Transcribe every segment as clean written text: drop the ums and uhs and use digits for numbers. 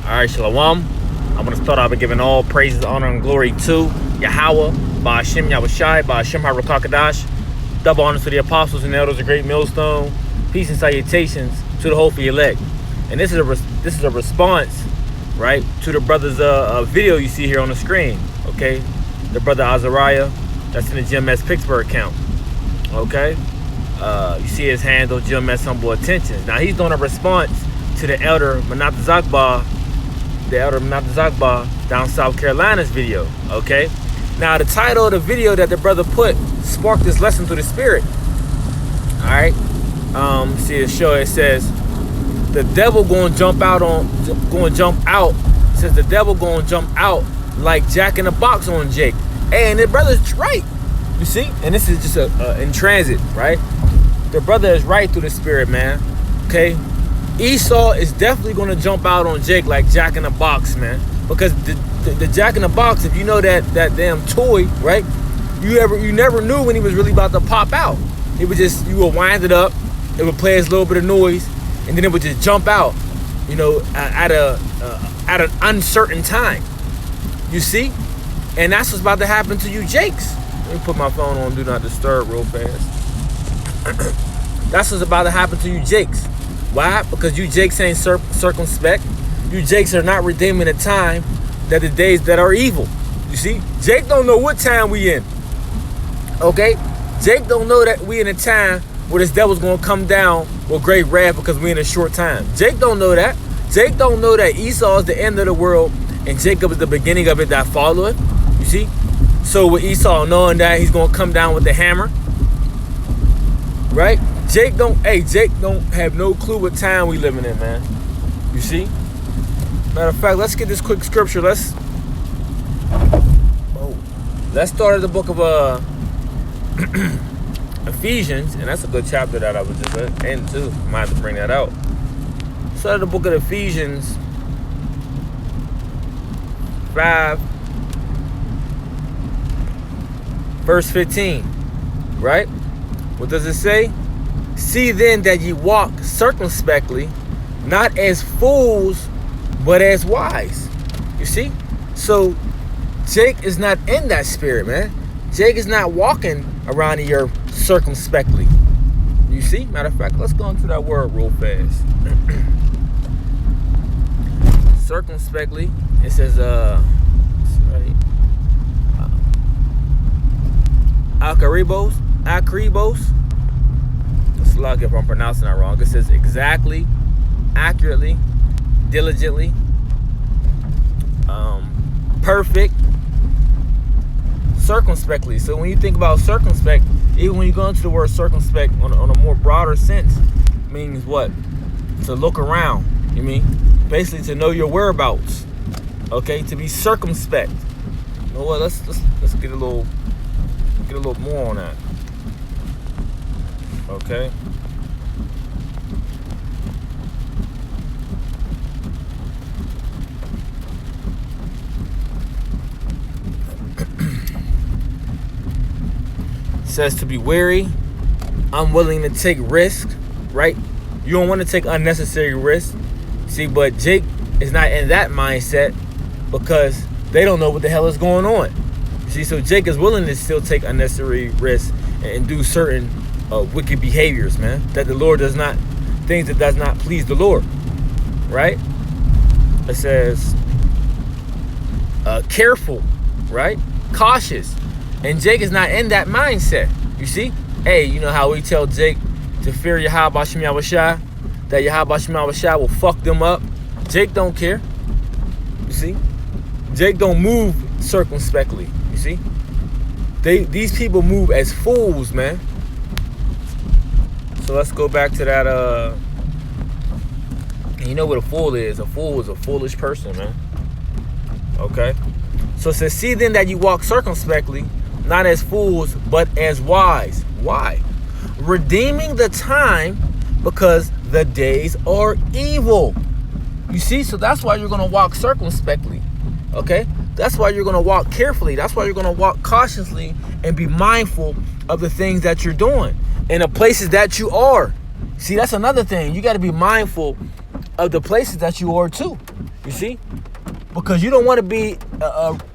Alright, Shalom. I'm going to start off by giving all praises, honor, and glory to Yahweh, Ba'ashem Yahushai, Ba'ashem HaRakakadash. Double honors to the apostles and elders of Great Millstone. Peace and salutations to the hopefully elect. And this is a response, right, to the brother's video you see here on the screen, okay? The brother Azariah, that's in the GMS Pittsburgh account, okay? You see his handle, GMS Humble Attentions. Now, he's doing a response to the elder Manat Zakba, down South Carolina's video, okay? Now, the title of the video that the brother put sparked this lesson to the spirit, all right? See the show, it says, the devil going to jump out, says the devil going to jump out like Jack in the Box on Jake. Hey, and the brother's right, you see? And this is just in transit, right? The brother is right through the spirit, man, okay? Esau is definitely going to jump out on Jake like Jack in the Box, man. Because the Jack in the Box, if you know that damn toy, right? You never knew when he was really about to pop out. It would just, you would wind it up, it would play its little bit of noise, and then it would just jump out, you know, at an uncertain time. You see? And that's what's about to happen to you, Jakes. Let me put my phone on Do Not Disturb real fast. That's what's about to happen to you, Jakes. Why? Because you Jakes ain't circumspect. You Jakes are not redeeming the time that the days that are evil. You see? Jake don't know what time we in. Okay? Jake don't know that we in a time where this devil's going to come down with great wrath because we in a short time. Jake don't know that. Jake don't know that Esau is the end of the world and Jacob is the beginning of it that followeth. You see? So with Esau knowing that he's going to come down with the hammer, right? Jake don't have no clue what time we living in, man. You see? Matter of fact, let's get this quick scripture. Let's start at the book of Ephesians, and that's a good chapter that I was just into. Might have to bring that out. Start at the book of Ephesians 5, verse 15. Right? What does it say? See then that ye walk circumspectly, not as fools, but as wise. You see? So Jake is not in that spirit, man. Jake is not walking around here circumspectly. You see? Matter of fact, let's go into that word real fast. Circumspectly, it says, Akribos. Slug if I'm pronouncing that wrong. It says exactly, accurately, diligently, perfect, circumspectly. So when you think about circumspect, even when you go into the word circumspect on a more broader sense, it means what? To look around. You mean basically to know your whereabouts. Okay, to be circumspect. You know what? Let's get a little more on that. Okay. Says to be wary, unwilling to take risk, right? You don't want to take unnecessary risk. See, but Jake is not in that mindset because they don't know what the hell is going on. See, so Jake is willing to still take unnecessary risks and do certain wicked behaviors, man, that the Lord does not, things that does not please the Lord, right? It says careful, right? Cautious. And Jake is not in that mindset. You see? Hey, you know how we tell Jake to fear Yahweh Shem Yahushai, that Yahweh Shem Yahushai will fuck them up. Jake don't care. You see? Jake don't move circumspectly. You see? These people move as fools, man. So let's go back to that. You know what a fool is? A fool is a foolish person, man. Okay? So it says, see then that you walk circumspectly, not as fools, but as wise. Why? Redeeming the time because the days are evil. You see? So that's why you're going to walk circumspectly. Okay? That's why you're going to walk carefully. That's why you're going to walk cautiously and be mindful of the things that you're doing and the places that you are. See, that's another thing. You got to be mindful of the places that you are too. You see? Because you don't want to be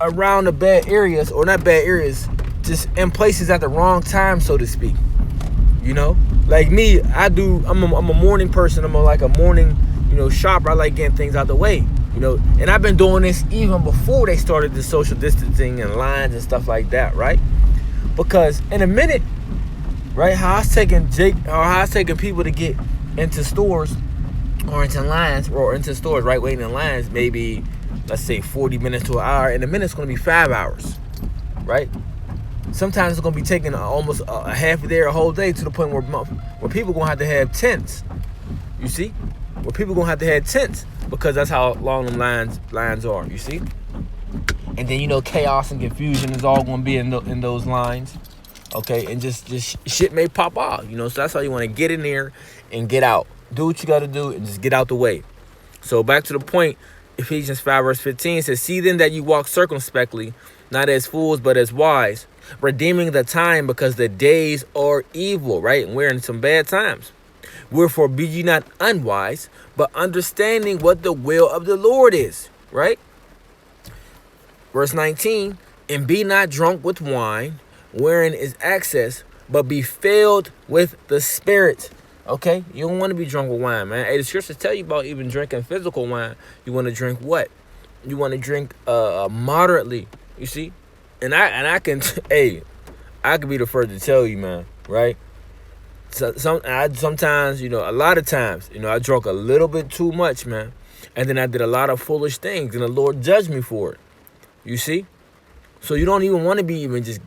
around the bad areas, or not bad areas, just in places at the wrong time, so to speak. You know, like me, I'm a morning person. I'm like a morning, shopper. I like getting things out the way, and I've been doing this even before they started the social distancing and lines and stuff like that, right? Because in a minute, right, how I was taking people to get into stores or into lines or into stores, right, waiting in lines, maybe, let's say 40 minutes to an hour. In a minute, it's going to be 5 hours, right? Sometimes it's going to be taking almost a half a day or a whole day, to the point where people going to have tents. You see? Where people going to have tents, because that's how long them lines are, you see? And then, chaos and confusion is all going to be in those lines. Okay? And just shit may pop off, So that's how you want to get in there and get out. Do what you got to do and just get out the way. So back to the point, Ephesians 5 verse 15 says, "See then that you walk circumspectly, not as fools, but as wise, redeeming the time, because the days are evil," right? And we're in some bad times. "Wherefore be ye not unwise, but understanding what the will of the Lord is," right? Verse 19, "And be not drunk with wine, wherein is excess, but be filled with the Spirit." Okay? You don't want to be drunk with wine, man. Hey, the scriptures tell you about even drinking physical wine. You want to drink what? You want to drink moderately. You see? And I can, I can be the first to tell you, man, right? So sometimes, a lot of times, I drunk a little bit too much, man. And then I did a lot of foolish things, and the Lord judged me for it. You see? So you don't even want to be even just,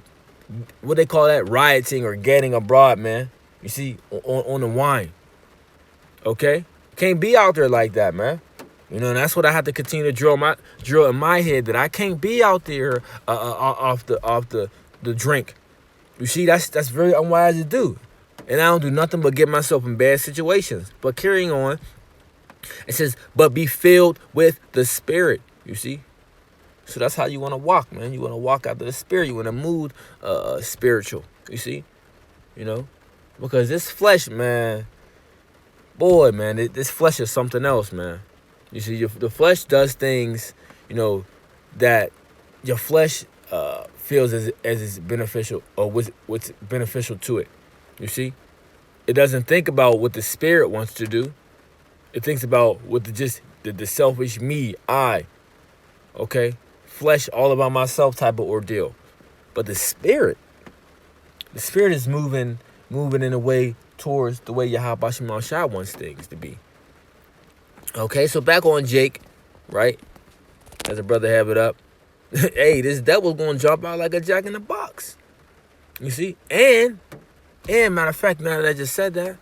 what they call that, rioting or getting abroad, man. You see, on the wine. Okay? Can't be out there like that, man. And that's what I have to continue to drill in my head, that I can't be out there off the drink. You see, that's very unwise to do. And I don't do nothing but get myself in bad situations. But carrying on, it says, "But be filled with the Spirit." You see? So that's how you want to walk, man. You want to walk out of the Spirit. You want to move spiritual. You see? Because this flesh, man, boy, man, this flesh is something else, man. You see, the flesh does things, that your flesh feels as is beneficial, or what's beneficial to it. You see, it doesn't think about what the Spirit wants to do. It thinks about what the selfish me, I. Okay, flesh, all about myself type of ordeal. But the Spirit is moving in a way towards the way Yahweh Shema Shah wants things to be. Okay, so back on Jake, right? As a brother have it up. Hey, this devil's going to jump out like a jack in the box. You see? And matter of fact, now that I just said that,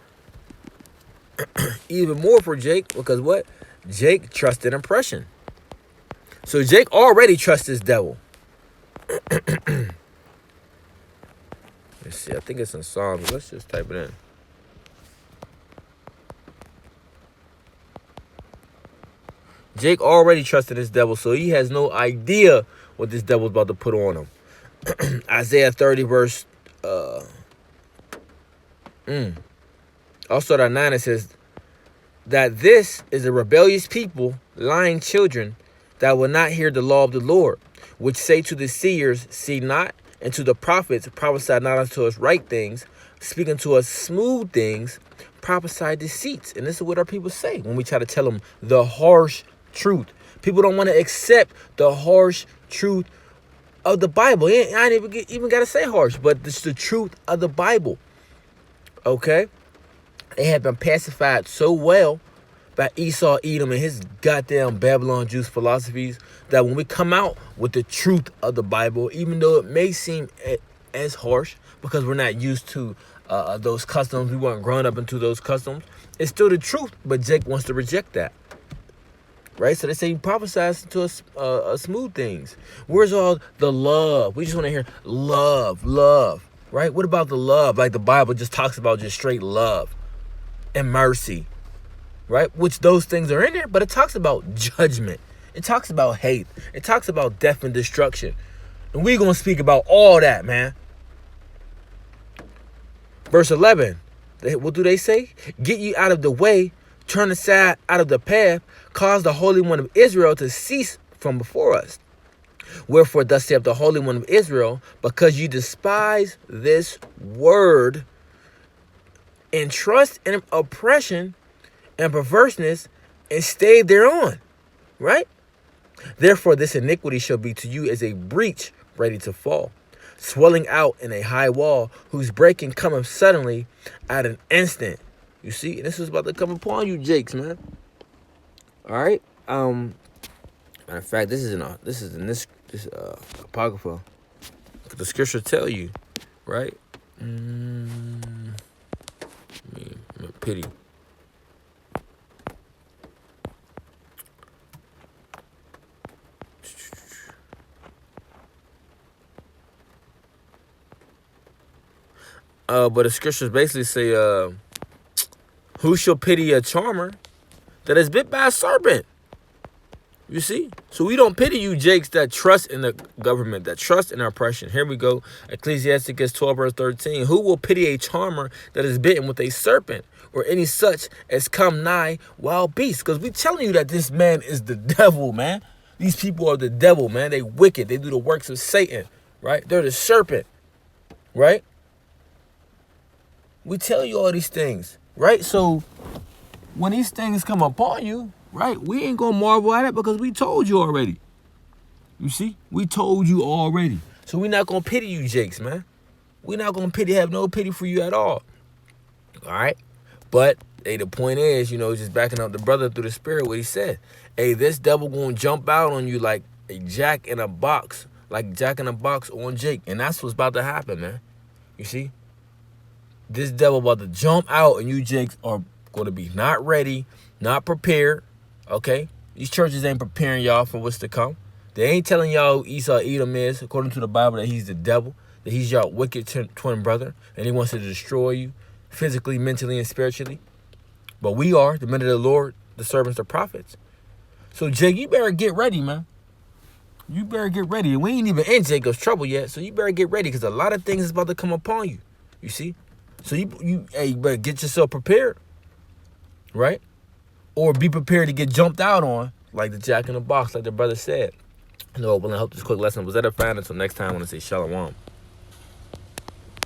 even more for Jake, because what? Jake trusted impression. So Jake already trusts this devil. Let's see, I think it's in Psalms. Let's just type it in. Jake already trusted this devil, so he has no idea what this devil's about to put on him. Isaiah 30 verse I'll start at 9. It says that this is a rebellious people, lying children, that will not hear the law of the Lord, which say to the seers, see not, and to the prophets, prophesy not unto us right things, speaking to us smooth things, prophesy deceits. And this is what our people say when we try to tell them the harsh truth. People don't want to accept the harsh truth of the Bible. I ain't even got to say harsh, but it's the truth of the Bible. Okay? They have been pacified so well by Esau, Edom, and his goddamn Babylon juice philosophies, that when we come out with the truth of the Bible, even though it may seem as harsh because we're not used to those customs, we weren't grown up into those customs, it's still the truth, but Jake wants to reject that. Right? So they say he prophesies to us smooth things. Where's all the love? We just want to hear love. Right? What about the love? Like the Bible just talks about just straight love and mercy. Right? Which those things are in there, but it talks about judgment. It talks about hate. It talks about death and destruction. And we're going to speak about all that, man. Verse 11. What do they say? Get you out of the way turn aside out of the path, cause the Holy One of Israel to cease from before us. Wherefore thus saith the Holy One of Israel, because you despise this word, and trust in oppression and perverseness, and stay thereon. Right? Therefore this iniquity shall be to you as a breach ready to fall, swelling out in a high wall, whose breaking cometh suddenly at an instant. You see, and this is about to come upon you, Jakes, man. All right. Matter of fact, this is in this apocrypha. The scripture tell you, right? Pity. But the scriptures basically say, who shall pity a charmer that is bit by a serpent? You see? So we don't pity you, Jakes, that trust in the government, that trust in oppression. Here we go. Ecclesiasticus 12 verse 13. Who will pity a charmer that is bitten with a serpent, or any such as come nigh wild beasts? Because we telling you that this man is the devil, man. These people are the devil, man. They wicked. They do the works of Satan, right? They're the serpent, right? We tell you all these things, right? So when these things come upon you, right, we ain't gonna marvel at it because we told you already. You see? We told you already. So we're not gonna pity you, Jakes, man. We're not gonna have no pity for you at all. All right? But, hey, the point is, just backing up the brother through the spirit, what he said. Hey, this devil gonna jump out on you like a jack in a box. Like Jack in a Box on Jake. And that's what's about to happen, man. You see? This devil about to jump out, and you Jakes are going to be not ready, not prepared, okay? These churches ain't preparing y'all for what's to come. They ain't telling y'all who Esau Edom is, according to the Bible, that he's the devil, that he's y'all wicked twin brother, and he wants to destroy you physically, mentally, and spiritually. But we are, the men of the Lord, the servants of prophets. So, Jake, you better get ready, man. You better get ready. We ain't even in Jacob's trouble yet, so you better get ready, because a lot of things is about to come upon you. You see? So you better get yourself prepared, right? Or be prepared to get jumped out on, like the Jack in the Box, like the brother said. Lord willing, I hope this quick lesson was edifying. Until next time, I want to say shalom.